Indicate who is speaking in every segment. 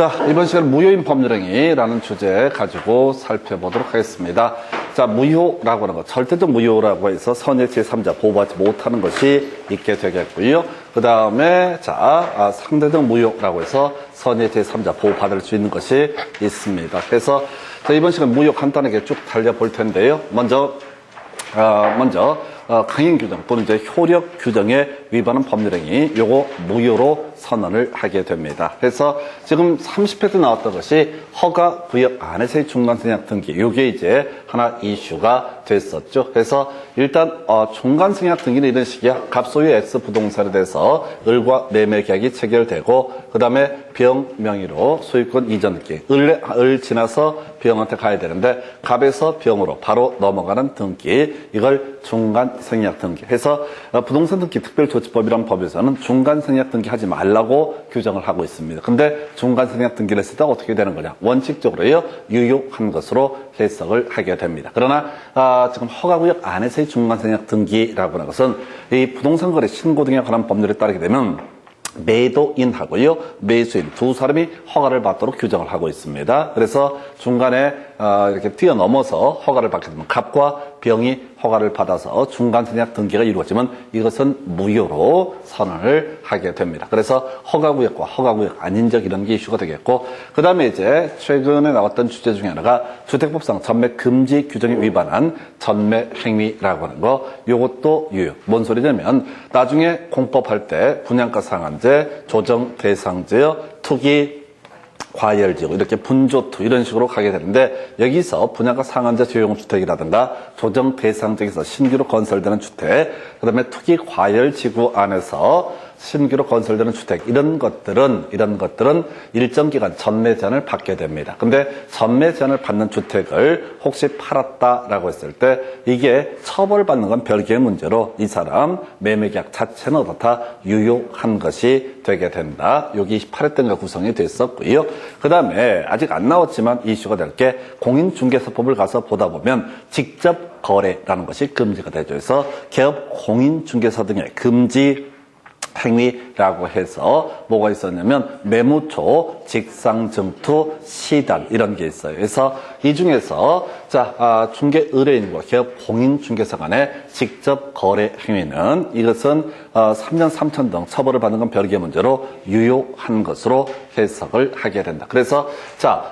Speaker 1: 자, 이번 시간 무효인 법률행위라는 주제 가지고 살펴보도록 하겠습니다. 자, 무효라고 하는 거, 절대적 무효라고 해서 선의 제3자 보호받지 못하는 것이 있게 되겠고요. 그 다음에 자, 상대적 무효라고 해서 선의 제3자 보호받을 수 있는 것이 있습니다. 그래서 자, 이번 시간 무효 간단하게 쭉 달려볼 텐데요. 먼저 강행 규정 또는 이제 효력 규정에 위반한 법률행위, 요거 무효로 선언을 하게 됩니다. 그래서 지금 30회 때 나왔던 것이 허가 구역 안에서의 중간생략 등기, 요게 이제 하나 이슈가 됐었죠. 그래서 일단 중간생략 등기는 이런 식이야. 갑소유 X 부동산에 대해서 을과 매매 계약이 체결되고, 그 다음에 병 명의로 소유권 이전 등기, 을 지나서 병한테 가야 되는데 갑에서 병으로 바로 넘어가는 등기, 이걸 중간생략 등기 해서 부동산 등기 특별조치법이라는 법에서는 중간생략 등기 하지 말라고 규정을 하고 있습니다. 근데 중간생략 등기를 했을 때 어떻게 되는 거냐? 원칙적으로요, 유효한 것으로 해석을 하게 됩니다. 그러나 지금 허가구역 안에서의 중간생략 등기라고 하는 것은 이 부동산 거래 신고 등에 관한 법률에 따르게 되면 매도인하고요, 매수인 두 사람이 허가를 받도록 규정을 하고 있습니다. 그래서 중간에 이렇게 뛰어넘어서 허가를 받게 되면 갑과 병이 허가를 받아서 중간생략 등기가 이루어지면 이것은 무효로 선언을 하게 됩니다. 그래서 허가구역과 허가구역 아닌적 이런 게 이슈가 되겠고, 그 다음에 이제 최근에 나왔던 주제 중에 하나가 주택법상 전매 금지 규정에 위반한 전매 행위라고 하는 거, 요것도 유효. 뭔 소리냐면 나중에 공법할 때 분양가 상한제, 조정 대상제요, 투기 과열지구, 이렇게 분조투 이런 식으로 가게 되는데, 여기서 분양가 상한제 조용주택이라든가 조정 대상지에서 신규로 건설되는 주택, 그 다음에 투기 과열지구 안에서 신규로 건설되는 주택, 이런 것들은 일정 기간 전매 제한을 받게 됩니다. 근데 전매 제한을 받는 주택을 혹시 팔았다라고 했을 때 이게 처벌받는 건 별개의 문제로 이 사람 매매계약 자체는 어떻다? 유효한 것이 되게 된다. 여기 28회 때가 구성이 됐었고요. 그 다음에 아직 안 나왔지만 이슈가 될 게 공인중개사법을 가서 보다 보면 직접 거래라는 것이 금지가 되죠. 그래서 개업 공인중개사 등의 금지 행위라고 해서 뭐가 있었냐면 매무초, 직상증투, 시단 이런 게 있어요. 그래서 이 중에서 중개 의뢰인과 개업 공인중개사 간의 직접 거래 행위는 이것은 3년 3천 등 처벌을 받는 건 별개의 문제로 유효한 것으로 해석을 하게 된다. 그래서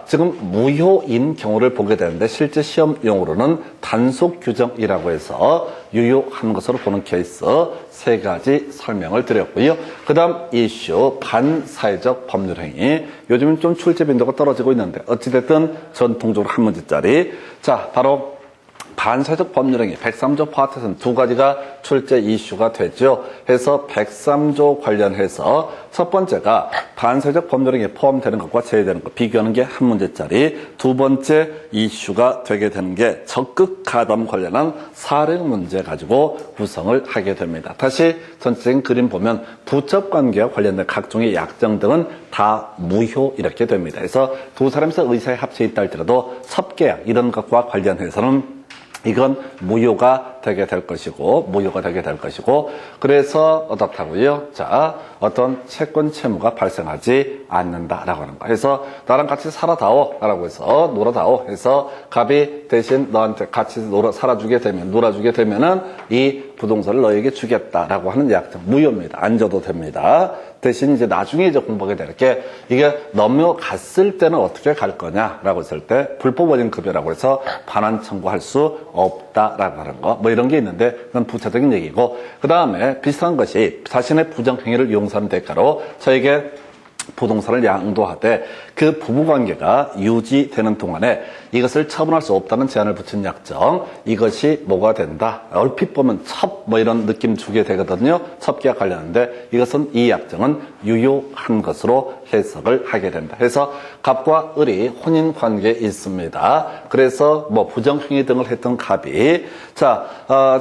Speaker 1: 지금 무효인 경우를 보게 되는데 실제 시험용으로는 단속 규정이라고 해서 유효한 것으로 보는 케이스 세 가지 설명을 드렸고요. 그 다음 이슈 반사회적 법률행위. 요즘은 좀 출제 빈도가 떨어지고 있는데 어찌됐든 전통적으로 한 문제짜리. 바로 반사회적 법률행위 103조 파트에서는 두 가지가 출제 이슈가 되죠. 해서 103조 관련해서 첫 번째가 반사회적 법률행위에 포함되는 것과 제외되는 것 비교하는 게 한 문제짜리. 두 번째 이슈가 되게 되는 게 적극 가담 관련한 사례 문제 가지고 구성을 하게 됩니다. 다시 전체적인 그림 보면 부접관계와 관련된 각종의 약정 등은 다 무효 이렇게 됩니다. 그래서 두 사람에서 의사에 합쳐 있다 할지라도 첩계약 이런 것과 관련해서는 이건 무효가 되게 될 것이고, 그래서 어떻다고요? 어떤 채권 채무가 발생하지 않는다라고 하는 거. 그래서 나랑 같이 살아다오라고 해서 놀아다오 해서 갑이 대신 너한테 같이 놀아주게 되면은 이 부동산을 너에게 주겠다라고 하는 약정 무효입니다. 안 줘도 됩니다. 대신 이제 나중에 이제 공부하게 될 게 이게 넘어갔을 때는 어떻게 갈 거냐라고 했을 때 불법 원인 급여라고 해서 반환 청구할 수 없다라고 하는 거, 뭐 이런 게 있는데 그건 부차적인 얘기고, 그 다음에 비슷한 것이 자신의 부정행위를 용서하는 대가로 저에게 부동산을 양도하되 그 부부관계가 유지되는 동안에 이것을 처분할 수 없다는 제한을 붙인 약정, 이것이 뭐가 된다? 얼핏 보면 이런 느낌 주게 되거든요. 첩계약 관련인데 이것은 이 약정은 유효한 것으로 해석을 하게 된다. 그래서 갑과 을이 혼인관계에 있습니다. 그래서 부정행위 등을 했던 갑이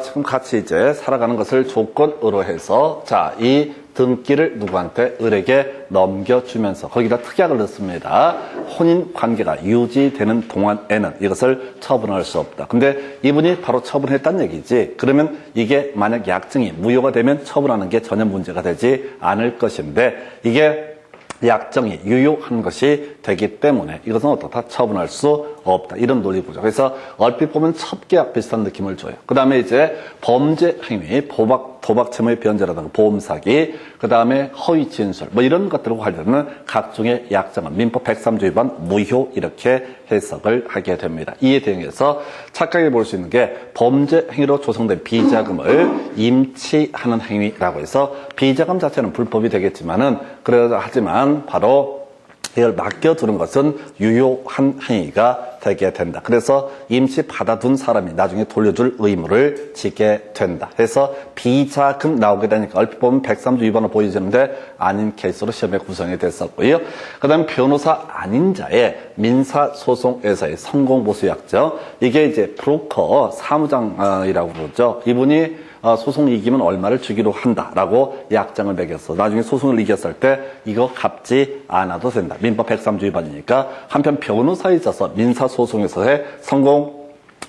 Speaker 1: 지금 같이 이제 살아가는 것을 조건으로 해서 이 등기를 누구한테? 을에게 넘겨주면서 거기다 특약을 넣습니다. 혼인 관계가 유지되는 동안에는 이것을 처분할 수 없다. 근데 이분이 바로 처분했다는 얘기지. 그러면 이게 만약 약정이 무효가 되면 처분하는 게 전혀 문제가 되지 않을 것인데, 이게 약정이 유효한 것이 되기 때문에 이것은 어떻다? 처분할 수 없다. 이런 논리구조. 그래서 얼핏 보면 첩계약 비슷한 느낌을 줘요. 그 다음에 이제 범죄 행위, 도박 채무의 변제라든가 보험 사기, 그 다음에 허위 진술, 뭐 이런 것들과 관련된 각종의 약정은 민법 103조 위반 무효 이렇게 해석을 하게 됩니다. 이에 대응해서 착각해 볼 수 있는 게 범죄 행위로 조성된 비자금을 임치하는 행위라고 해서 비자금 자체는 불법이 되겠지만은 하지만 바로 이걸 맡겨두는 것은 유효한 행위가 되게 된다. 그래서 임시 받아둔 사람이 나중에 돌려줄 의무를 지게 된다. 해서 비자금 나오게 되니까 얼핏 보면 103조 위반으로 보여지는데 아닌 케이스로 시험에 구성이 됐었고요. 그 다음에 변호사 아닌 자의 민사소송에서의 성공보수약정. 이게 이제 브로커 사무장이라고 그러죠. 이분이 소송 이기면 얼마를 주기로 한다라고 약정을 매겼어. 나중에 소송을 이겼을 때 이거 갚지 않아도 된다. 민법 103조 위반이니까. 한편 변호사에 있어서 민사소송에서의 성공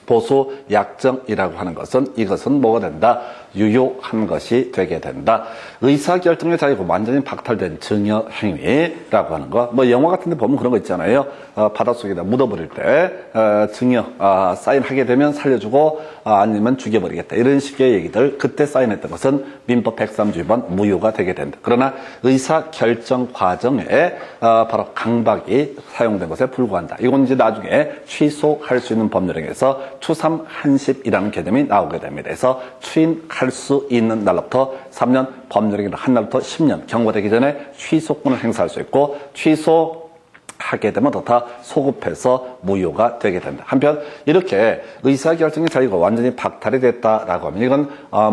Speaker 1: 보수 약정이라고 하는 것은 이것은 뭐가 된다? 유효한 것이 되게 된다. 의사결정의 자유가 완전히 박탈된 증여 행위라고 하는 거. 뭐 영화 같은 데 보면 그런 거 있잖아요. 바닷속에다 묻어버릴 때 증여 사인하게 되면 살려주고 아니면 죽여버리겠다. 이런 식의 얘기들 그때 사인했던 것은 민법 103조 위반 무효가 되게 된다. 그러나 의사결정 과정에 바로 강박이 사용된 것에 불과한다. 이건 이제 나중에 취소할 수 있는 법률행위에서 추삼한십이라는 개념이 나오게 됩니다. 그래서 추인할 수 있는 날로부터 3년, 법률행위를 한 날부터 10년 경과되기 전에 취소권을 행사할 수 있고 취소하게 되면 더 소급해서 무효가 되게 된다. 한편 이렇게 의사결정의 자유가 완전히 박탈이 됐다라고 하면 이건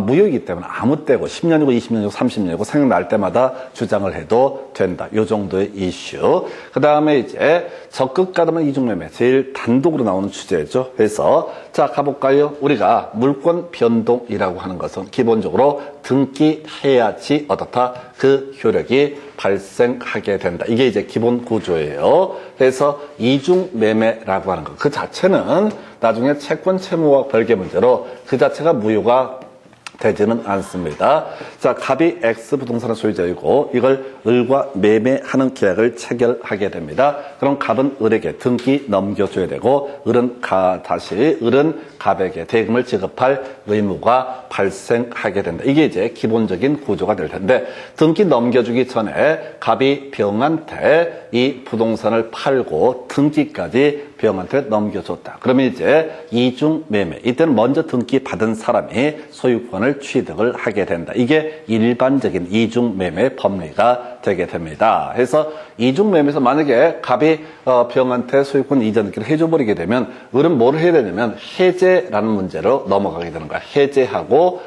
Speaker 1: 무효이기 때문에 아무 때고 10년이고 20년이고 30년이고 생각날 때마다 주장을 해도 된다. 이 정도의 이슈. 그 다음에 이제 적극가담한 이중매매 제일 단독으로 나오는 주제죠. 그래서 자 가볼까요? 우리가 물권 변동이라고 하는 것은 기본적으로 등기해야지 어떻다? 그 효력이 발생하게 된다. 이게 이제 기본 구조예요. 그래서 이중매매라고 하는 것. 그 자체는 나중에 채권 채무와 별개 문제로 그 자체가 무효가 되지는 않습니다. 자, 갑이 X 부동산의 소유자이고 이걸 을과 매매하는 계약을 체결하게 됩니다. 그럼 갑은 을에게 등기 넘겨줘야 되고 을은 갑에게 대금을 지급할 의무가 발생하게 된다. 이게 이제 기본적인 구조가 될 텐데 등기 넘겨주기 전에 갑이 병한테 이 부동산을 팔고 등기까지 병한테 넘겨줬다. 그러면 이제 이중매매. 이때는 먼저 등기 받은 사람이 소유권을 취득을 하게 된다. 이게 일반적인 이중매매 법리가 되게 됩니다. 그래서 이중매매에서 만약에 갑이 병한테 소유권 이전등기를 해줘버리게 되면 을은 뭘 해야 되냐면 해제라는 문제로 넘어가게 되는 거야. 해제하고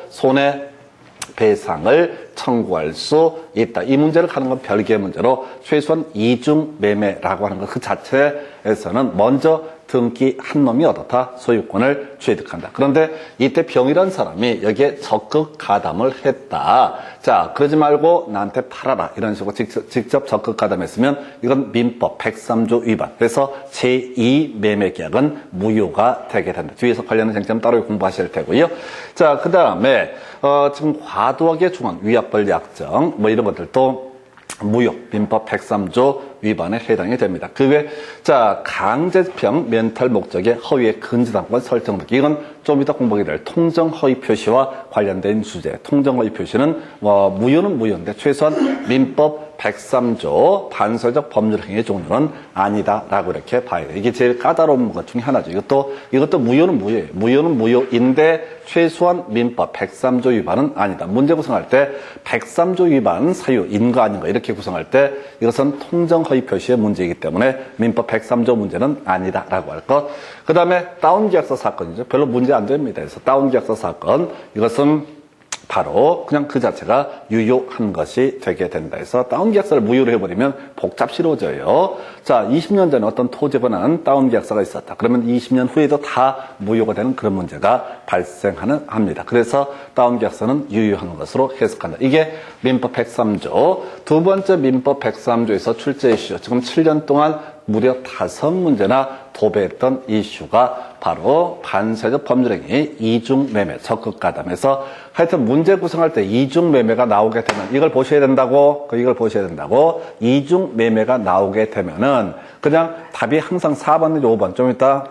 Speaker 1: 손해배상을 청구할 수 있다. 이 문제를 하는 건 별개의 문제로 최소한 이중매매라고 하는 것 그 자체에서는 먼저 등기한 놈이 어떻다? 소유권을 취득한다. 그런데 이때 병이란 사람이 여기에 적극 가담을 했다. 자, 그러지 말고 나한테 팔아라. 이런 식으로 직접 적극 가담했으면 이건 민법 103조 위반. 그래서 제2매매계약은 무효가 되게 된다. 뒤에서 관련된 쟁점 따로 공부하실 테고요. 자, 그 다음에 지금 과도하게 중한 위약벌 약정 뭐 이런 것들도 무효, 민법 103조 위반에 해당이 됩니다. 그 외에 자 강제병 면탈 목적의 허위의 근저당권 설정 등기 이건 좀 이따 공부하게 될 통정허위 표시와 관련된 주제. 통정허위 표시는 무효는 무효인데 최소한 민법 103조 반설적 법률행위의 종류는 아니다라고 이렇게 봐야 돼요. 이게 제일 까다로운 것 중에 하나죠. 이것도 무효는 무효예요. 무효는 무효인데 최소한 민법 103조 위반은 아니다. 문제 구성할 때 103조 위반 사유인가 아닌가 이렇게 구성할 때 이것은 통정허위 표시의 문제이기 때문에 민법 103조 문제는 아니다라고 할 것. 그 다음에 다운계약서 사건이죠. 별로 문제 안 됩니다. 그래서 다운계약서 사건 이것은 바로 그냥 그 자체가 유효한 것이 되게 된다 해서 다운계약서를 무효로 해버리면 복잡스러워져요. 자, 20년 전에 어떤 토지에 관한 다운계약서가 있었다. 그러면 20년 후에도 다 무효가 되는 그런 문제가 발생하는 합니다. 그래서 다운계약서는 유효한 것으로 해석한다. 이게 민법 103조. 두 번째 민법 103조에서 출제 이슈. 지금 7년 동안 무려 5문제나 도배했던 이슈가 바로 반사회적 법률행위 이중매매 적극가담에서 하여튼 문제 구성할 때 이중매매가 나오게 되면 이걸 보셔야 된다고 이걸 보셔야 된다고 이중매매가 나오게 되면은 그냥 답이 항상 4번 내지 5번 좀 이따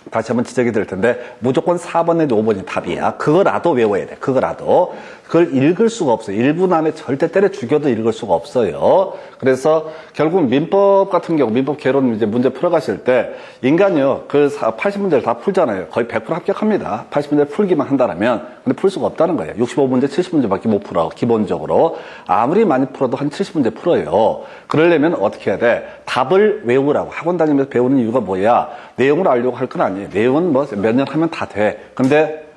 Speaker 1: 다시 한번 지적이 될 텐데 무조건 4번 내지 5번이 답이야. 그거라도 외워야 돼. 그거라도. 그걸 읽을 수가 없어요. 1분 안에 절대 때려 죽여도 읽을 수가 없어요. 그래서 결국 민법 같은 경우 민법 개론 이제 문제 풀어가실 때 인간이요. 그 80문제를 다 풀잖아요. 거의 100% 합격합니다. 80문제 풀기만 한다면 근데 풀 수가 없다는 거예요. 65문제, 70문제밖에 못 풀어. 기본적으로. 아무리 많이 풀어도 한 70문제 풀어요. 그러려면 어떻게 해야 돼? 답을 외우라고. 학원 다니면서 배우는 이유가 뭐야? 내용을 알려고 할 건 아니에요. 내용은 뭐 몇 년 하면 다 돼. 근데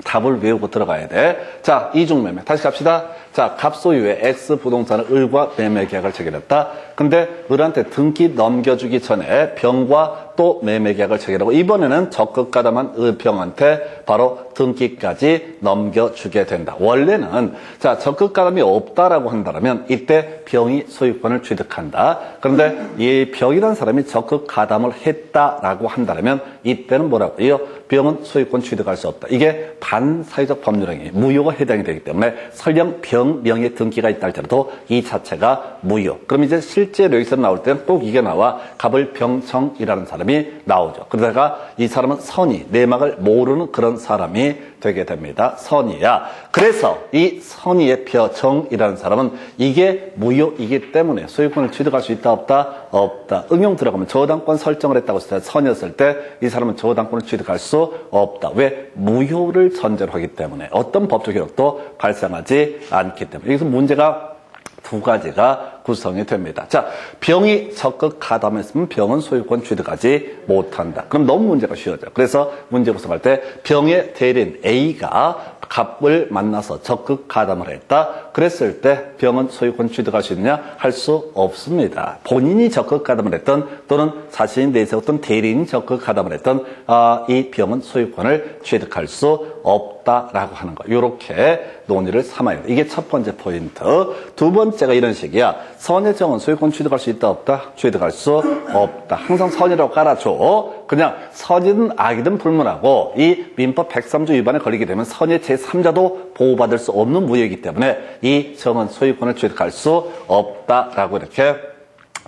Speaker 1: 답을 외우고 들어가야 돼. 자, 이중매매. 다시 갑시다. 자, 갑소유의 X 부동산을 을과 매매 계약을 체결했다. 근데 을한테 등기 넘겨주기 전에 병과 또 매매 계약을 체결하고 이번에는 적극 가담한 을병한테 바로 등기까지 넘겨주게 된다. 원래는 자, 적극 가담이 없다라고 한다면 이때 병이 소유권을 취득한다. 그런데 이 병이라는 사람이 적극 가담을 했다라고 한다면 이때는 뭐라고요? 병은 소유권 취득할 수 없다. 이게 반사회적 법률행위, 무효가 해당이 되기 때문에 설령 병, 명의 등기가 있다 할지라도 이 자체가 무효. 그럼 이제 실제로 여기서 나올 때는 꼭 이게 나와 갑을 병정이라는 사람이 나오죠. 그러다가 이 사람은 선의, 내막을 모르는 그런 사람이 되게 됩니다. 선의야. 그래서 이 선의의 병정이라는 사람은 이게 무효이기 때문에 소유권을 취득할 수 있다 없다? 없다. 응용 들어가면 저당권 설정을 했다고 했을 때 선의였을 때 이 사람은 저당권을 취득할 수 없다. 왜? 무효를 전제로 하기 때문에 어떤 법적 효력도 발생하지 않기 때문에 여기서 문제가 두 가지가 구성이 됩니다. 자, 병이 적극 가담했으면 병은 소유권 취득하지 못한다. 그럼 너무 문제가 쉬워져. 그래서 문제 구성할 때 병의 대리인 A가 갑을 만나서 적극 가담을 했다. 그랬을 때 병은 소유권 취득할 수 있느냐? 할 수 없습니다. 본인이 적극 가담을 했던 또는 자신이 내세웠던 대리인이 적극 가담을 했던 이 병은 소유권을 취득할 수 없다라고 하는 거. 이렇게 논의를 삼아야 돼. 이게 첫 번째 포인트. 두 번째가 이런 식이야. 선의정은 소유권 취득할 수 있다 없다? 취득할 수 없다. 항상 선의라고 깔아줘. 그냥 선의든 악이든 불문하고 이 민법 103조 위반에 걸리게 되면 선의 제3자도 보호받을 수 없는 무효이기 때문에 이 정은 소유권을 취득할 수 없다라고 이렇게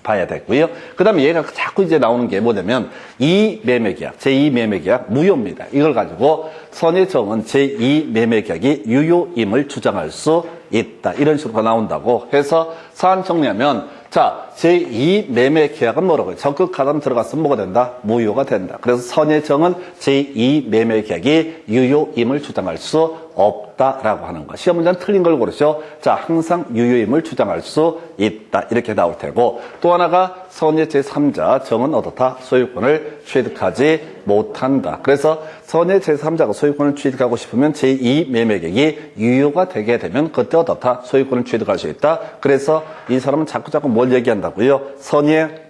Speaker 1: 봐야 되고요. 그 다음에 얘가 자꾸 이제 나오는 게 뭐냐면 이매매계약, 제2매매계약 무효입니다. 이걸 가지고 선의정은 제2매매계약이 유효임을 주장할 수 있다. 이런 식으로 나온다고 해서 사안 정리하면 자, 제2매매계약은 뭐라고요? 적극 가담 들어갔으면 뭐가 된다? 무효가 된다. 그래서 선의정은 제2매매계약이 유효임을 주장할 수 없다라고 하는 거. 시험 문제는 틀린 걸 고르죠. 자, 항상 유효임을 주장할 수 있다. 이렇게 나올 테고 또 하나가 선의 제3자 정은 어떻다? 소유권을 취득하지 못한다. 그래서 선의 제3자가 소유권을 취득하고 싶으면 제2매매계약이 유효가 되게 되면 그때 어떻다? 소유권을 취득할 수 있다. 그래서 이 사람은 자꾸 뭘 얘기한다고요? 선의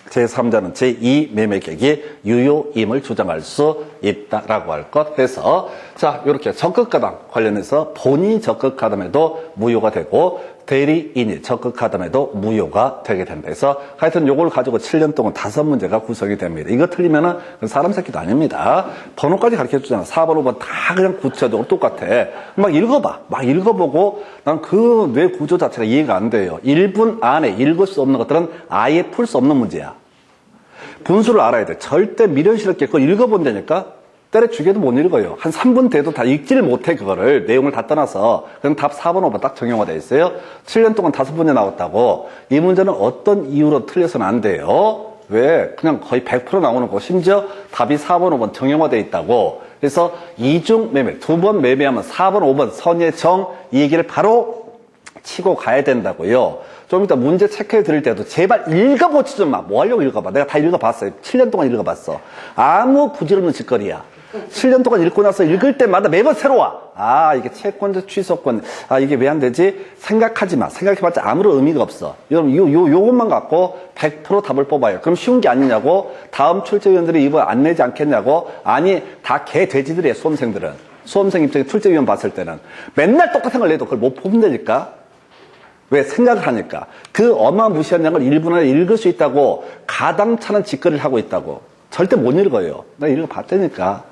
Speaker 1: 제3자는 제2매매계약이 유효임을 주장할 수 있다라고 할 것 해서 자, 이렇게 적극가담 관련해서 본인이 적극가담해도 무효가 되고 대리인이 적극가담해도 무효가 되게 된다. 그래서 하여튼 요걸 가지고 7년 동안 5문제가 구성이 됩니다. 이거 틀리면은 사람 새끼도 아닙니다. 번호까지 가르쳐 주잖아. 4번, 5번 다 그냥 구체적으로 똑같아. 막 읽어봐. 막 읽어보고 난 그 뇌 구조 자체가 이해가 안 돼요. 1분 안에 읽을 수 없는 것들은 아예 풀 수 없는 문제야. 분수를 알아야 돼. 절대 미련스럽게 그걸 읽어본다니까 때려 죽여도 못 읽어요. 한 3분 돼도 다 읽지를 못해 그거를. 내용을 다 떠나서. 그럼 답 4번, 5번 딱 정형화되어 있어요. 7년 동안 5문제 나왔다고. 이 문제는 어떤 이유로 틀려서는 안 돼요. 왜? 그냥 거의 100% 나오는 거. 심지어 답이 4번, 5번 정형화되어 있다고. 그래서 이중 매매, 2번 매매하면 4번, 5번 선의 정, 이 얘기를 바로 치고 가야 된다고요. 좀 이따 문제 체크해 드릴 때도 제발 읽어보지 좀 마. 뭐 하려고 읽어봐. 내가 다 읽어봤어요. 7년 동안 읽어봤어. 아무 부질없는 짓거리야. 7년 동안 읽고 나서 읽을 때마다 매번 새로워. 아, 이게 채권자 취소권. 아, 이게 왜 안 되지? 생각하지 마. 생각해봤자 아무런 의미가 없어. 여러분, 요것만 갖고 100% 답을 뽑아요. 그럼 쉬운 게 아니냐고? 다음 출제위원들이 이거 안 내지 않겠냐고? 아니, 다 개 돼지들이에요, 수험생들은. 수험생 입장에 출제위원 봤을 때는. 맨날 똑같은 걸 내도 그걸 못 뽑는다니까? 왜? 생각을 하니까. 그 어마무시한 양을 1분 안에 읽을 수 있다고 가당차는 짓거리를 하고 있다고. 절대 못 읽어요. 내가 읽어봤다니까.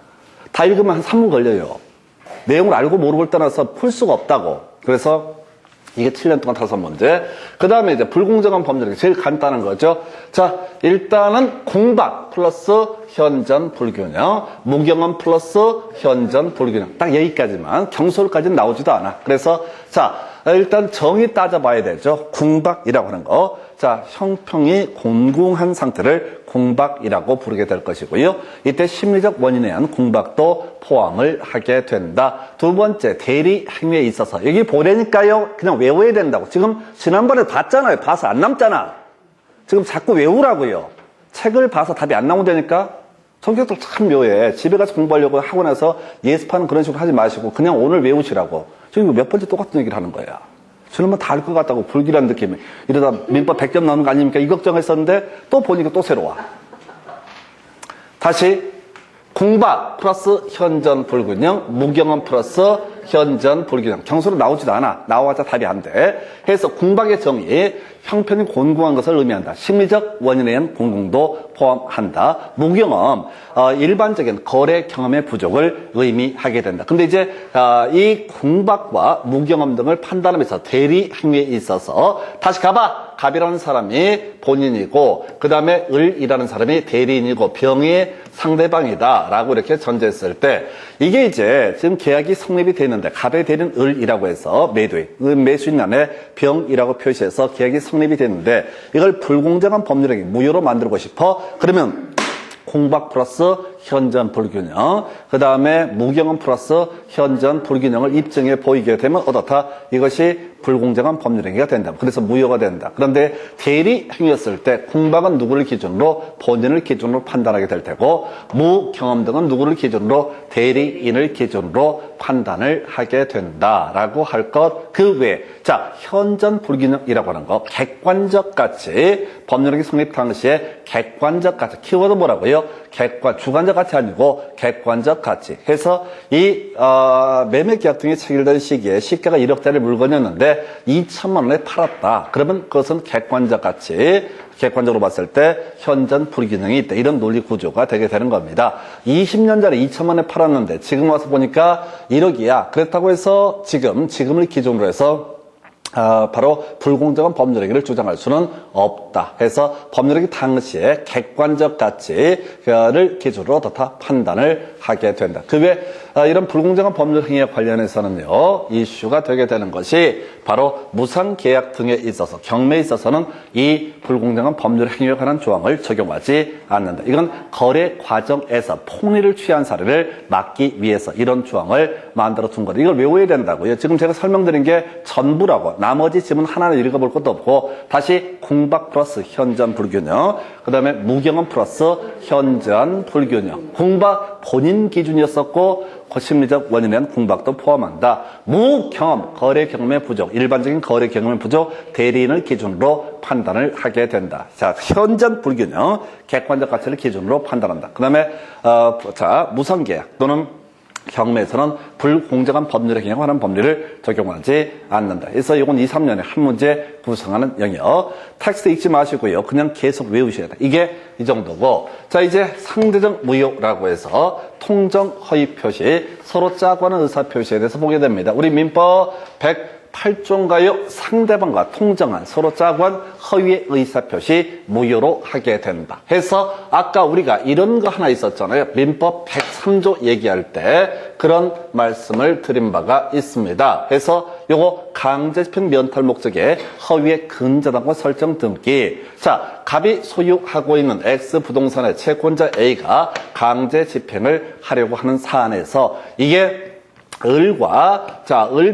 Speaker 1: 다 읽으면 한 3분 걸려요. 내용을 알고 모르고를 떠나서 풀 수가 없다고. 그래서 이게 7년 동안 다섯 문제. 그 다음에 이제 불공정한 법률이 제일 간단한 거죠. 자, 일단은 공박 플러스 현전 불균형, 무경험 플러스 현전 불균형. 딱 여기까지만. 경솔까지는 나오지도 않아. 그래서 자, 일단 정의 따져봐야 되죠. 공박이라고 하는 거. 자, 형평이 곤궁한 상태를 공박이라고 부르게 될 것이고요. 이때 심리적 원인에 의한 공박도 포함을 하게 된다. 두 번째, 대리 행위에 있어서. 여기 보려니까요, 그냥 외워야 된다고. 지금 지난번에 봤잖아요. 봐서 안 남잖아. 지금 자꾸 외우라고요. 책을 봐서 답이 안 나온다니까. 성격도 참 묘해. 집에 가서 공부하려고 하고 나서 예습하는 그런 식으로 하지 마시고 그냥 오늘 외우시라고. 지금 몇 번째 똑같은 얘기를 하는 거야. 저는 다 알 것 같다고 불길한 느낌이. 이러다 민법 100점 나오는 거 아닙니까? 이 걱정했었는데 또 보니까 또 새로워. 다시 공박 플러스 현전 불균형, 무경험 플러스 현전 불균형. 경수로 나오지도 않아. 나와서 답이 안 돼. 해서 공박의 정의, 형편이 곤궁한 것을 의미한다. 심리적 원인에 의한 곤궁도 포함한다. 무경험, 일반적인 거래 경험의 부족을 의미하게 된다. 근데 이제 이 공박과 무경험 등을 판단하면서 대리 행위에 있어서 다시 가봐. 갑이라는 사람이 본인이고 그 다음에 을이라는 사람이 대리인이고 병이 상대방이다 라고 이렇게 전제했을 때 이게 이제 지금 계약이 성립이 되는데 갑의 대리인 을이라고 해서 매수인 안에 병이라고 표시해서 계약이 성립이 되는데 이걸 불공정한 법률행위 무효로 만들고 싶어. 그러면 공박 플러스 현전 불균형, 그 다음에 무경험 플러스 현전 불균형을 입증해 보이게 되면 어떻다? 이것이 불공정한 법률행위가 된다. 그래서 무효가 된다. 그런데 대리 행위였을 때 공박은 누구를 기준으로? 본인을 기준으로 판단하게 될 테고 무경험 등은 누구를 기준으로? 대리인을 기준으로 판단을 하게 된다라고 할 것. 그 외에 자, 현전 불균형이라고 하는 거 객관적 가치, 법률행위 성립 당시에 객관적 가치, 키워드 뭐라고요? 주관적 가치 아니고 객관적 가치 해서 이 매매계약 등이 체결된 시기에 시가가 1억짜리 물건이었는데 2천만 원에 팔았다. 그러면 그것은 객관적 가치, 객관적으로 봤을 때 현전 불균형이 있다. 이런 논리 구조가 되게 되는 겁니다. 20년 전에 2천만 원에 팔았는데 지금 와서 보니까 1억이야. 그렇다고 해서 지금을 기준으로 해서 바로 불공정한 법률행위를 주장할 수는 없다. 해서 법률행위 당시에 객관적 가치를 기준으로 어떻다 판단을 하게 된다. 그 외 이런 불공정한 법률행위에 관련해서는요 이슈가 되게 되는 것이 바로 무상계약 등에 있어서 경매에 있어서는 이 불공정한 법률행위에 관한 조항을 적용하지 않는다. 이건 거래 과정에서 폭리를 취한 사례를 막기 위해서 이런 조항을 만들어 둔 거다. 이걸 외워야 된다고요. 지금 제가 설명드린 게 전부라고. 나머지 지문 하나는 읽어볼 것도 없고 다시 공박 플러스 현전 불균형, 그 다음에 무경험 플러스 현전 불균형. 공박 본인 기준이었었고 심리적 원인에 의한 공박도 포함한다. 무경험, 거래 경험의 부족, 일반적인 거래 경험의 부족, 대리인을 기준으로 판단을 하게 된다. 자, 현전 불균형, 객관적 가치를 기준으로 판단한다. 그 다음에 무상계약 또는 경매에서는 불공정한 법률행위에 관한 법률을 적용하지 않는다. 그래서 이건 2, 3년에 한 문제 구성하는 영역. 텍스트 읽지 마시고요. 그냥 계속 외우셔야 돼. 이게 이 정도고. 자, 이제 상대적 무효라고 해서 통정 허위 표시, 서로 짜고 하는 의사 표시에 대해서 보게 됩니다. 우리 민법 108조인가요? 상대방과 통정한 서로 짜고 한 허위의 의사표시 무효로 하게 된다. 해서 아까 우리가 이런 거 하나 있었잖아요. 민법 103조 얘기할 때 그런 말씀을 드린 바가 있습니다. 해서 요거 강제집행 면탈 목적의 허위의 근저당권 설정 등기. 자, 갑이 소유하고 있는 X 부동산의 채권자 A가 강제집행을 하려고 하는 사안에서 이게 을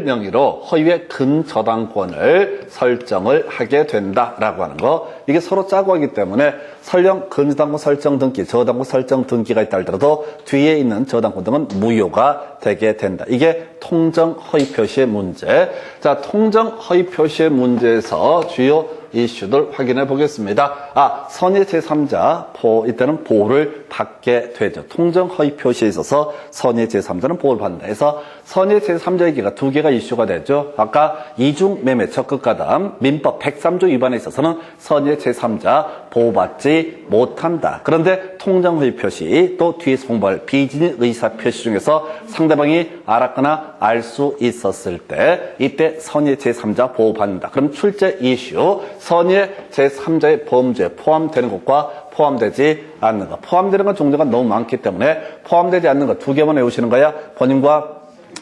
Speaker 1: 명의로 허위의 근저당권을 설정을 하게 된다라고 하는 거. 이게 서로 짜고 하기 때문에 설령 근저당권 설정 등기, 저당권 설정 등기가 있다 할지라도 뒤에 있는 저당권 등은 무효가 되게 된다. 이게 통정 허위 표시의 문제. 자, 통정 허위 표시의 문제에서 주요 이슈들 확인해 보겠습니다. 선의 제3자, 이때는 보호를 받게 되죠. 통정 허위 표시에 있어서 선의 제3자는 보호를 받는다. 해서 선의 제3자 얘기가 두 개가 이슈가 되죠. 아까 이중 매매 적극가담 민법 103조 위반에 있어서는 선의 제3자 보호받지 못한다. 그런데 통정 허위 표시 또 뒤에서 공부할 비진의 의사 표시 중에서 상대방이 알았거나 알 수 있었을 때 이때 선의 제3자 보호받는다. 그럼 출제 이슈 선의 제3자의 범죄에 포함되는 것과 포함되지 않는 것. 포함되는 건 종류가 너무 많기 때문에 포함되지 않는 것 두 개만 외우시는 거야. 본인과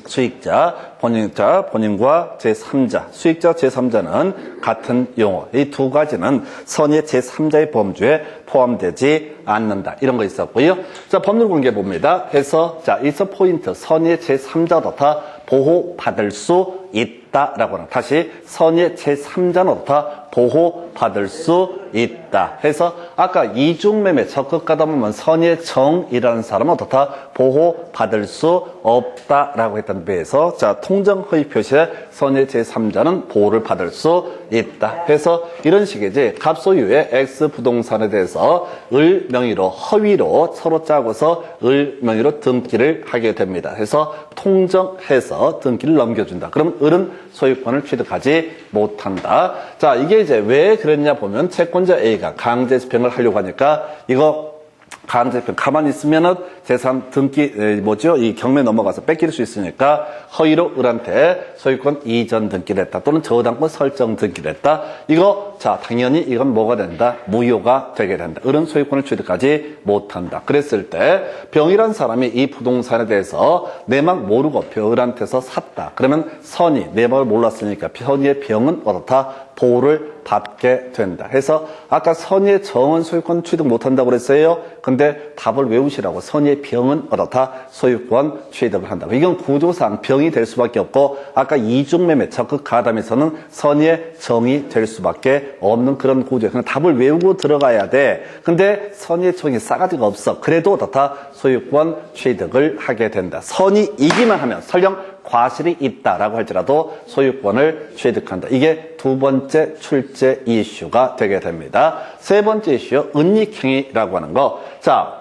Speaker 1: 수익자, 본인과 제3자, 수익자, 제3자는 같은 용어. 이 두 가지는 선의 제3자의 범주에 포함되지 않는다. 이런 거 있었고요. 자, 법률 공개 봅니다. 해서, 자, 1서 포인트. 선의 제3자로부터 보호받을 수 있다라고 하는. 다시, 선의 제3자로부터 보호받을 수 있다. 해서, 아까 이중매매 적극가담하면 선의 정이라는 사람은 어떻다? 보호받을 수 없다라고 했던 배에서, 자, 통정 허위 표시에 선의 제3자는 보호를 받을 수 있다. 해서 이런 식이지. 갑소유의 X 부동산에 대해서 을 명의로 허위로 서로 짜고서 을 명의로 등기를 하게 됩니다. 해서 통정해서 등기를 넘겨준다. 그럼 을은 소유권을 취득하지 못한다. 자, 이게 이제 왜 그랬냐 보면 채권자 A가 강제 집행을 하려고 하니까 이거 강제 집행 가만히 있으면은 재산 등기 이 경매 넘어가서 뺏길 수 있으니까 허위로 을한테 소유권 이전 등기를 했다 또는 저당권 설정 등기를 했다. 이거 자 당연히 이건 뭐가 된다? 무효가 되게 된다. 을은 소유권을 취득하지 못한다. 그랬을 때 병이란 사람이 이 부동산에 대해서 내막 모르고 을한테서 샀다. 그러면 선이 내막을 몰랐으니까 선의의 병은 어떻다? 보호를 받게 된다. 해서 아까 선의의 정은 소유권 취득 못한다고 그랬어요. 근데 답을 외우시라고 선의의 병은 어떻다? 소유권 취득을 한다고. 이건 구조상 병이 될 수밖에 없고 아까 이중매매 적극 가담에서는 선의의 정이 될 수밖에 없는 그런 구조예요. 그냥 답을 외우고 들어가야 돼. 근데 선의의 정이 싸가지가 없어. 그래도 어떻다? 소유권 취득을 하게 된다. 선이 이기만 하면 설령 과실이 있다라고 할지라도 소유권을 취득한다. 이게 두 번째 출제 이슈가 되게 됩니다. 세 번째 이슈, 은닉행위라고 하는 거. 자,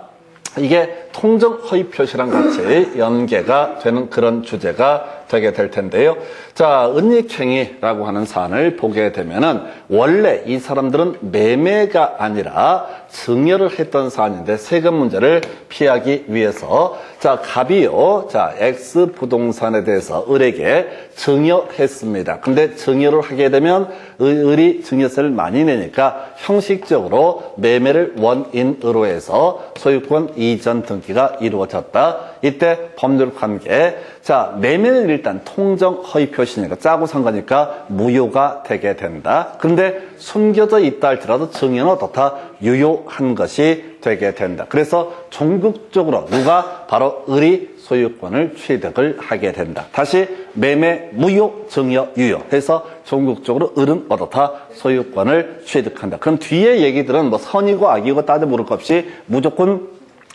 Speaker 1: 이게 통정 허위 표시랑 같이 연계가 되는 그런 주제가 되게 될 텐데요. 자, 은닉행위라고 하는 사안을 보게 되면은 원래 이 사람들은 매매가 아니라 증여를 했던 사안인데 세금 문제를 피하기 위해서 자, 갑이요. 자, X 부동산에 대해서 을에게 증여했습니다. 근데 증여를 하게 되면 을이 증여세를 많이 내니까 형식적으로 매매를 원인으로 해서 소유권 이전 등기가 이루어졌다. 이때 법률 관계. 자, 매매는 일단 통정 허위 표시니까 짜고 산 거니까 무효가 되게 된다. 그런데 숨겨져 있다 할지라도 증여는 어떻다? 유효한 것이 되게 된다. 그래서 종국적으로 누가 바로 을이 소유권을 취득을 하게 된다. 다시 매매 무효 증여 유효 해서 종국적으로 을은 어떻다? 소유권을 취득한다. 그럼 뒤에 얘기들은 뭐 선이고 악이고 따져 물을 것 없이 무조건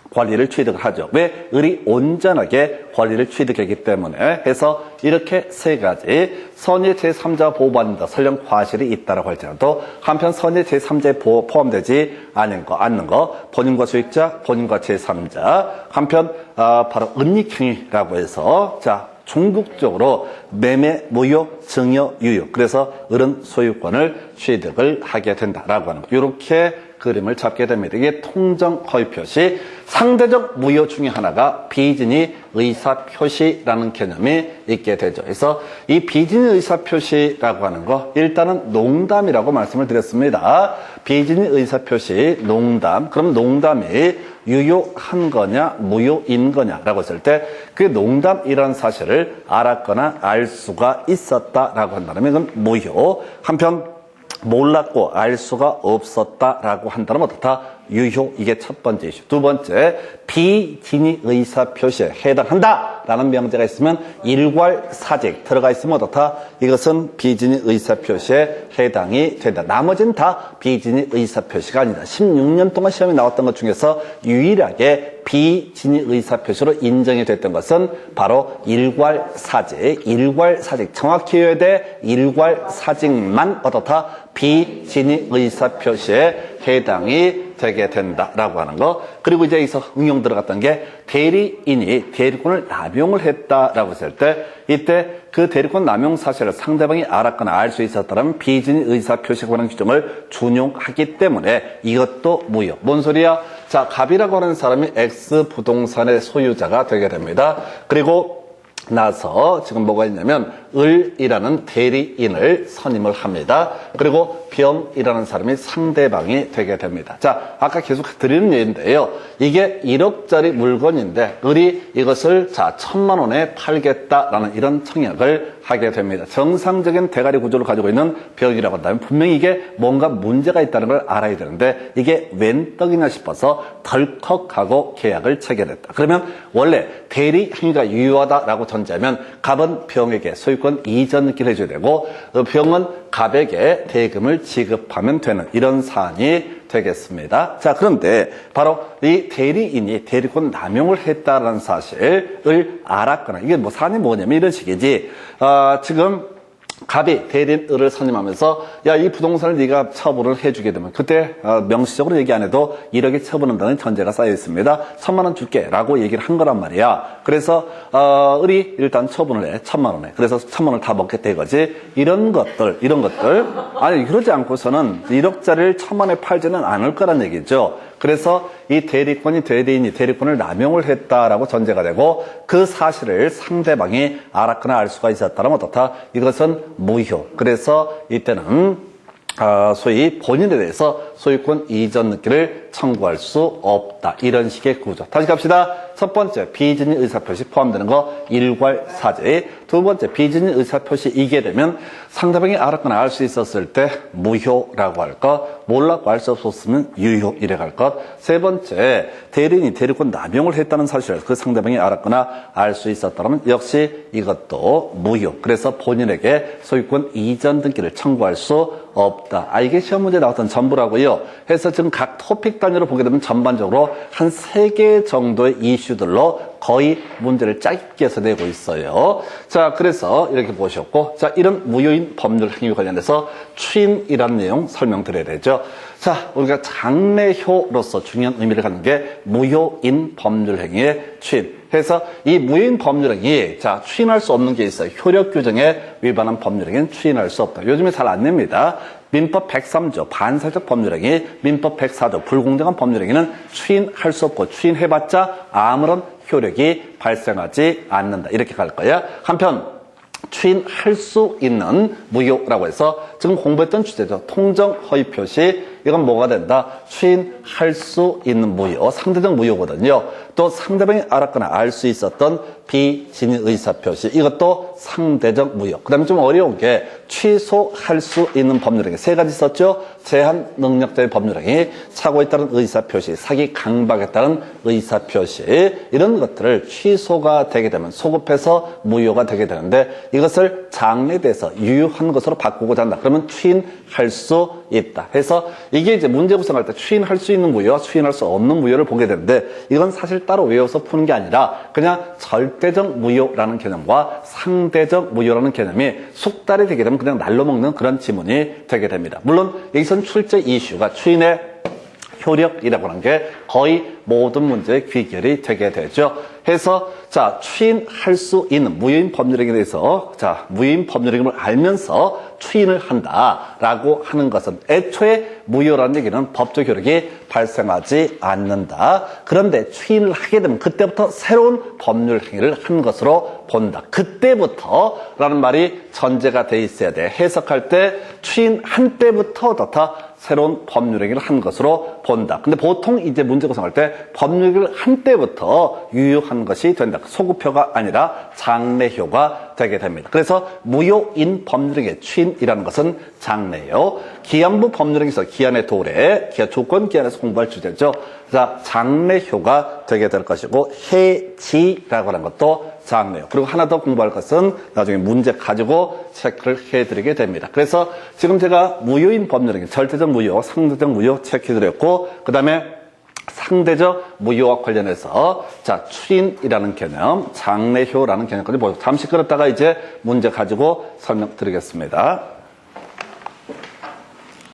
Speaker 1: 권리를 취득을 하죠. 왜? 을이 온전하게 권리를 취득했기 때문에 해서 이렇게 세 가지 선의 제3자 보호받는다. 설령 과실이 있다라고 할지라도 한편 선의 제3자에 포함되지 않는 거 본인과 수익자, 본인과 제3자 한편 바로 은닉행위라고 해서 자 종국적으로 매매, 무효, 증여, 유효. 그래서 을은 소유권을 취득을 하게 된다라고 하는 거. 이렇게 그림을 잡게 됩니다. 이게 통정 허위 표시. 상대적 무효 중에 하나가 비진의 의사 표시라는 개념이 있게 되죠. 그래서 이 비진의 의사 표시라고 하는 거 일단은 농담이라고 말씀을 드렸습니다. 비진의 의사 표시 농담. 그럼 농담이 유효한 거냐 무효인 거냐라고 했을 때 그 농담이라는 사실을 알았거나 알 수가 있었다라고 한다면 이건 무효. 한편 몰랐고 알 수가 없었다라고 한다면 어떻다? 유효. 이게 첫 번째 이슈. 두 번째, 비진의 의사 표시에 해당한다라는 명제가 있으면 일괄사직 들어가 있으면 어떻다? 이것은 비진의 의사 표시에 해당이 된다. 나머지는 다 비진의 의사 표시가 아니다. 16년 동안 시험에 나왔던 것 중에서 유일하게 비진위 의사표시로 인정이 됐던 것은 바로 일괄사직, 정확히 해야 돼 일괄사직만 어떻다? 비진위 의사표시에 해당이 되게 된다라고 하는 거. 그리고 이제 여기서 응용 들어갔던 게 대리인이 대리권을 남용을 했다라고 했을 때 이때 그 대리권 남용 사실을 상대방이 알았거나 알 수 있었다면 비진위 의사표시에 관한 규정을 준용하기 때문에 이것도 무효. 뭔 소리야? 자, 갑이라고 하는 사람이 X 부동산의 소유자가 되게 됩니다. 그리고 나서 지금 뭐가 있냐면 을이라는 대리인을 선임을 합니다. 그리고 병이라는 사람이 상대방이 되게 됩니다. 자, 아까 계속 드리는 예인데요. 이게 1억짜리 물건인데 을이 이것을 자 1,000만 원에 팔겠다라는 이런 청약을 하게 됩니다. 정상적인 대가리 구조를 가지고 있는 병이라고 한다면 분명히 이게 뭔가 문제가 있다는 걸 알아야 되는데 이게 웬 떡이냐 싶어서 덜컥하고 계약을 체결했다. 그러면 원래 대리 행위가 유효하다라고 전제하면 갑은 병에게 소유권 이전 느끼를 해줘야 되고 병은 갑에게 대금을 지급하면 되는 이런 사안이 되겠습니다. 자, 그런데 바로 이 대리인이 대리권 남용을 했다라는 사실을 알았거나 이게 뭐 사안이 뭐냐면 이런 식이지. 지금 갑이 대리인 을을 선임하면서 야, 이 부동산을 네가 처분을 해주게 되면 그때 명시적으로 얘기 안 해도 1억에 처분한다는 전제가 쌓여 있습니다. 1,000만 원 줄게 라고 얘기를 한 거란 말이야. 그래서 을이 일단 처분을 해. 1,000만 원에. 그래서 1,000만 원을 다 먹겠다 이거지. 이런 것들 아니 그러지 않고서는 1억짜리를 1,000만 원에 팔지는 않을 거란 얘기죠. 그래서 이 대리인이 대리권을 남용을 했다라고 전제가 되고 그 사실을 상대방이 알았거나 알 수가 있었다면 어떻다? 이것은 무효. 그래서 이때는 소위 본인에 대해서 소유권 이전 느끼를 청구할 수 없다. 이런 식의 구조. 다시 갑시다. 첫 번째, 비진위 의사표시 포함되는 거 일괄사직. 두 번째, 비진위 의사표시 이게 되면 상대방이 알았거나 알 수 있었을 때 무효라고 할 것, 몰랐고 알 수 없었으면 유효 이래 갈 것. 세 번째, 대리인이 대리권 남용을 했다는 사실을 그 상대방이 알았거나 알 수 있었다면 역시 이것도 무효. 그래서 본인에게 소유권 이전 등기를 청구할 수 없다. 이게 시험 문제에 나왔던 전부라고요. 그래서 지금 각 토픽 단위로 보게 되면 전반적으로 한 3개 정도의 이슈들로 거의 문제를 짧게 해서 내고 있어요. 자, 그래서 이렇게 보셨고, 자, 이런 무효인 법률 행위 관련해서 추인이라는 내용 설명드려야 되죠. 자, 우리가 장래효로서 중요한 의미를 갖는 게 무효인 법률 행위의 추인. 그래서 이 무효인 법률행위, 자, 추인할 수 없는 게 있어요. 효력 규정에 위반한 법률행위는 추인할 수 없다. 요즘에 잘 안 냅니다. 민법 103조 반사적 법률행위, 민법 104조 불공정한 법률행위는 추인할 수 없고 추인해봤자 아무런 효력이 발생하지 않는다. 이렇게 갈 거야. 한편 추인할 수 있는 무효라고 해서 지금 공부했던 주제죠. 통정 허위 표시. 이건 뭐가 된다? 추인할 수 있는 무효, 상대적 무효거든요. 또 상대방이 알았거나 알 수 있었던 비진위 의사표시. 이것도 상대적 무효. 그 다음에 좀 어려운 게 취소할 수 있는 법률행위. 3가지 있었죠? 제한 능력자의 법률행위, 착오에 따른 의사표시, 사기 강박에 따른 의사표시. 이런 것들을 취소가 되게 되면 소급해서 무효가 되게 되는데 이것을 장래돼서 유효한 것으로 바꾸고자 한다. 그러면 추인할 수 있다. 해서 이게 이제 문제 구성할 때 추인할 수 있는 무효와 추인할 수 없는 무효를 보게 되는데 이건 사실 따로 외워서 푸는 게 아니라 그냥 절대적 무효라는 개념과 상대적 무효라는 개념이 숙달이 되게 되면 그냥 날로 먹는 그런 지문이 되게 됩니다. 물론 여기선 출제 이슈가 추인의 효력이라고 하는 게 거의 모든 문제의 귀결이 되게 되죠. 해서 자, 추인할 수 있는 무효인 법률행위에 대해서 자, 무효인 법률행위를 알면서 추인을 한다라고 하는 것은 애초에 무효라는 얘기는 법적 효력이 발생하지 않는다. 그런데 추인을 하게 되면 그때부터 새로운 법률행위를 한 것으로 본다. 그때부터라는 말이 전제가 돼 있어야 돼. 해석할 때 추인한 때부터 어떻다? 새로운 법률행위를 한 것으로 본다. 근데 보통 이제 문제 구성할 때 법률행위를 한 때부터 유효한 것이 된다. 소급효가 아니라 장래효가 되게 됩니다. 그래서 무효인 법률행위의 추인이라는 것은 장래요. 기한부 법률행위에서 기한의 도래, 조건 기한에서 공부할 주제죠. 자, 장래효가 되게 될 것이고 해지라고 하는 것도 장래요. 그리고 하나 더 공부할 것은 나중에 문제 가지고 체크를 해드리게 됩니다. 그래서 지금 제가 무효인 법률행위, 절대적 무효, 상대적 무효 체크해드렸고 그 다음에 상대적 무효와 관련해서 자 추인이라는 개념, 장래효라는 개념까지 보고 잠시 끌었다가 이제 문제 가지고 설명드리겠습니다.